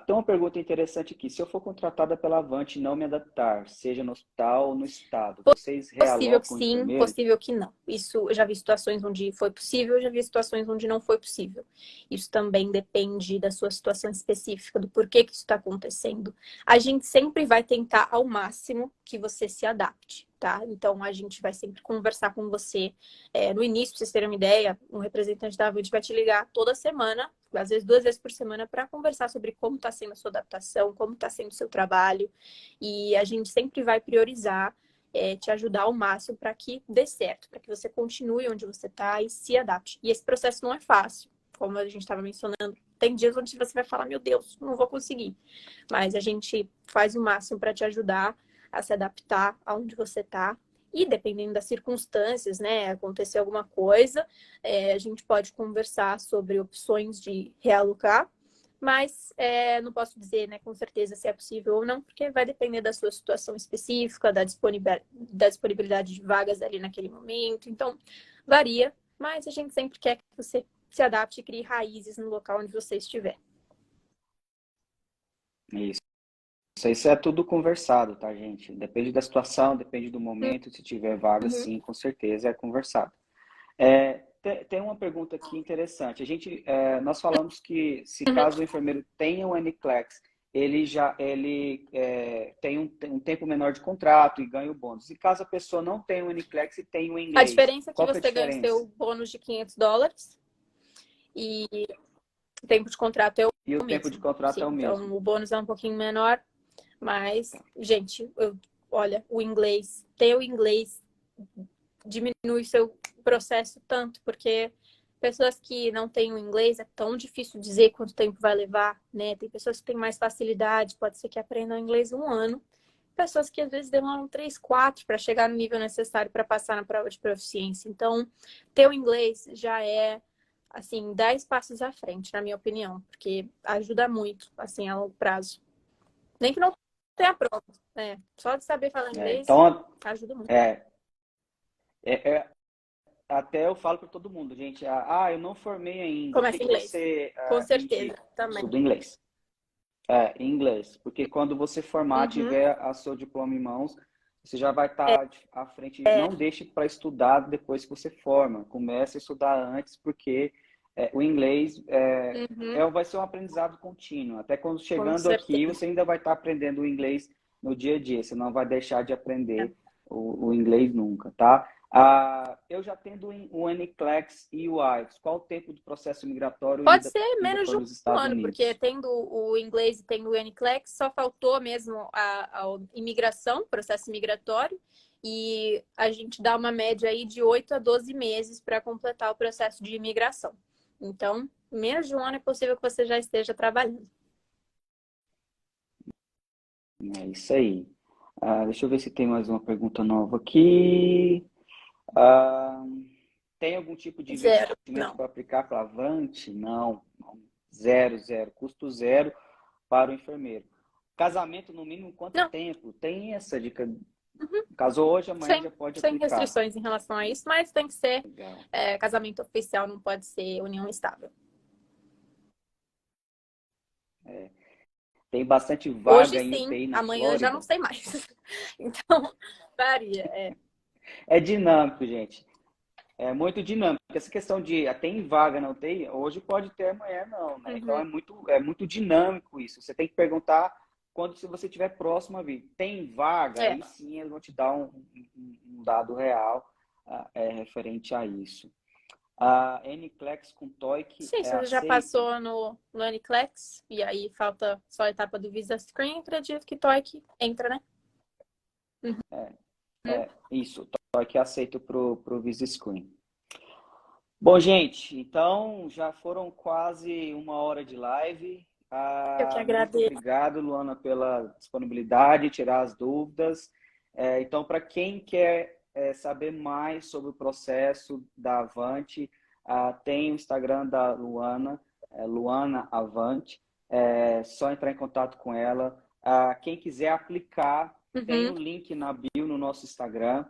Tem uma pergunta interessante aqui. Se eu for contratada pela Avante e não me adaptar, seja no hospital ou no estado, vocês Possível que realocam sim, enfermeiros? possível que não. Isso, eu já vi situações onde foi possível, eu já vi situações onde não foi possível. Isso também depende da sua situação específica, do porquê que isso está acontecendo. A gente sempre vai tentar ao máximo que você se adapte, tá? Então, a gente vai sempre conversar com você. No início, pra vocês terem uma ideia, um representante da Avante vai te ligar toda semana, às vezes 2 vezes por semana, para conversar sobre como está sendo a sua adaptação, como está sendo o seu trabalho. E a gente sempre vai priorizar te ajudar ao máximo para que dê certo, para que você continue onde você está e se adapte. E esse processo não é fácil, como a gente estava mencionando. Tem dias onde você vai falar, meu Deus, não vou conseguir. Mas a gente faz o máximo para te ajudar a se adaptar aonde você está. E dependendo das circunstâncias, né, acontecer alguma coisa, a gente pode conversar sobre opções de realocar, mas não posso dizer, né, com certeza se é possível ou não, porque vai depender da sua situação específica, da disponibilidade de vagas ali naquele momento. Então, varia, mas a gente sempre quer que você se adapte e crie raízes no local onde você estiver. Isso. Isso é tudo conversado, tá, gente? Depende da situação, depende do momento. Se tiver vaga, Uhum. sim, com certeza é conversado. Tem uma pergunta aqui interessante. Nós falamos que se caso o enfermeiro tenha um NCLEX, ele tem um tempo menor de contrato e ganha o bônus. E caso a pessoa não tenha um NCLEX e tenha o A inglês, diferença é que qual que é a você ganha o diferença? seu bônus de $500 e o tempo de contrato é E o o tempo de mesmo. contrato é Sim, o mesmo. então o bônus é um pouquinho menor, mas, gente, olha, ter o inglês diminui seu processo tanto, porque pessoas que não têm o inglês é tão difícil dizer quanto tempo vai levar, né? Tem pessoas que têm mais facilidade, pode ser que aprendam inglês 1 ano. Pessoas que às vezes demoram 3, 4 para chegar no nível necessário para passar na prova de proficiência. Então, ter o inglês já é, assim, 10 passos à frente, na minha opinião, porque ajuda muito, assim, a longo prazo. Nem que não tenha a prova, né? Só de saber falar inglês Então, ajuda muito. é, é, é, até eu falo para todo mundo, gente, eu não formei ainda. O que Começa em que inglês. você Com certeza, indica? também. Estudo inglês. Em inglês. Porque quando você formar, Uhum. tiver a seu diploma em mãos, você já vai estar à frente. Não deixe para estudar depois que você forma. Comece a estudar antes, porque o inglês Uhum. vai ser um aprendizado contínuo. Até quando Com chegando aqui, certeza. você ainda vai estar aprendendo o inglês no dia a dia. Você não vai deixar de É. aprender o inglês nunca, tá? Eu já tendo o NCLEX e o IELTS, qual o tempo do processo migratório Pode indo, ser indo menos de para um os Estados ano, porque Unidos? tendo o inglês e tendo o NCLEX, só faltou mesmo a imigração, processo migratório, e a gente dá uma média aí de 8 a 12 meses para completar o processo de imigração. Então, menos de um ano é possível que você já esteja trabalhando. É isso aí. Deixa eu ver se tem mais uma pergunta nova aqui. Ah, tem algum tipo de Zero, investimento não. para aplicar para Avante? Não, não. Zero, zero. Custo zero para o enfermeiro. Casamento, no mínimo, quanto Não, tempo? Tem essa dica. Casou hoje, amanhã já pode sem aplicar. restrições em relação a isso, mas tem que ser Legal. casamento oficial, não pode ser união estável. Tem bastante Hoje vaga em sim, UTI na amanhã já não Flórida? sei mais. Então, varia. É dinâmico, gente. É muito dinâmico. Essa questão de tem vaga na UTI, hoje pode ter, amanhã não, né? Então Uhum. é muito dinâmico isso. Você tem que perguntar quando se você estiver próximo a vir. Tem vaga? É. Aí sim eles vão te dar um dado real referente a isso. A NCLEX com TOEIC Sim, é se você já aceito? passou no NCLEX, e aí falta só a etapa do Visa Screen, acredito que TOEIC entra, né? Uhum. Isso, TOEIC é aceito para o Visa Screen. Bom, gente, então já foram quase 1 hora de live. Eu que Muito agradeço. obrigado, Luana, pela disponibilidade, tirar as dúvidas. Então, para quem quer saber mais sobre o processo da Avante, tem o Instagram da Luana, Luana Avante. É só entrar em contato com ela. Quem quiser aplicar, tem Uhum. o link na bio no nosso Instagram.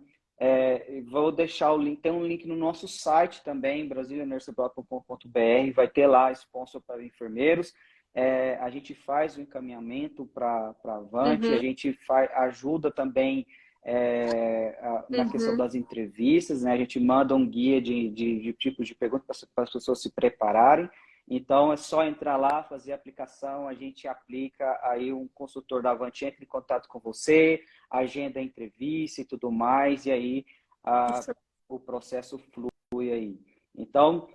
Vou deixar o link, tem um link no nosso site também, brasilianurseblock.com.br, vai ter lá sponsor para enfermeiros. A gente faz o encaminhamento para Avante, a Uhum. gente ajuda também na questão Uhum. das entrevistas, né? A gente manda um guia de tipos de perguntas para as pessoas se prepararem. Então, é só entrar lá, fazer a aplicação, a gente aplica, aí um consultor da Avante entra em contato com você, agenda a entrevista e tudo mais, e aí Isso. o processo flui aí. Então,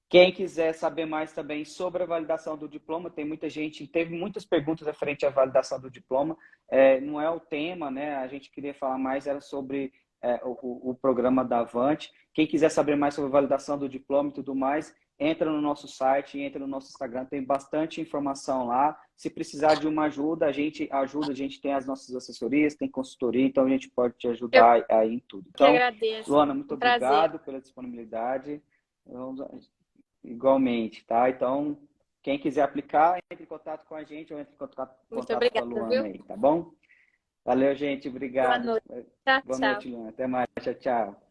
Quem quiser saber mais também sobre a validação do diploma, tem muita gente, teve muitas perguntas referente à validação do diploma. Não é o tema, né? A gente queria falar mais era sobre o programa da Avante. Quem quiser saber mais sobre a validação do diploma e tudo mais, entra no nosso site, entra no nosso Instagram, tem bastante informação lá. Se precisar de uma ajuda, a gente ajuda, a gente tem as nossas assessorias, tem consultoria, então a gente pode te Eu ajudar aí em tudo. que Então, agradeço. Luana, muito Um prazer. obrigado pela disponibilidade. Igualmente, tá? Então, quem quiser aplicar, entre em contato com a gente ou entre em contato Muito com a obrigada, Luana viu? aí, tá bom? Valeu, gente. Boa Obrigado. noite. Tchau, Boa tchau. noite, Luana. Até mais. Tchau, tchau.